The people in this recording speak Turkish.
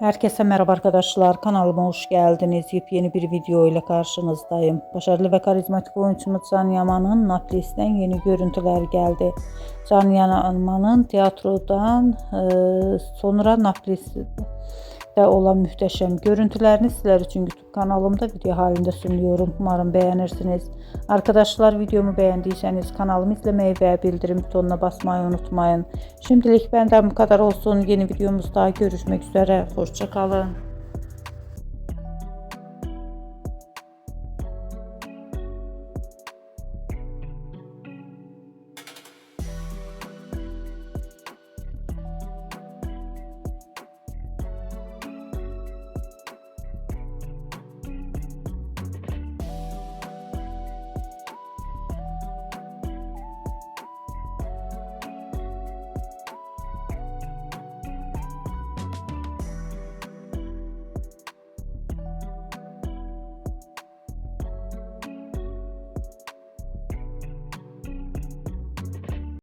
Herkese merhaba arkadaşlar. Kanalıma hoş geldiniz. Yepyeni bir video ile karşınızdayım. Başarılı ve karizmatik oyuncumuz Can Yaman'ın Naples'ten yeni görüntüler geldi. Can Yaman'ın tiyatrodan sonra Naples'te olan muhteşem görüntülerini sizler için YouTube kanalımda video halinde sunuyorum. Umarım beğenirsiniz. Arkadaşlar, videomu beğendiyseniz kanalımı izlemeyi ve bildirim butonuna basmayı unutmayın. Şimdilik benden bu kadar olsun. Yeni videomuzda görüşmek üzere. Hoşça kalın.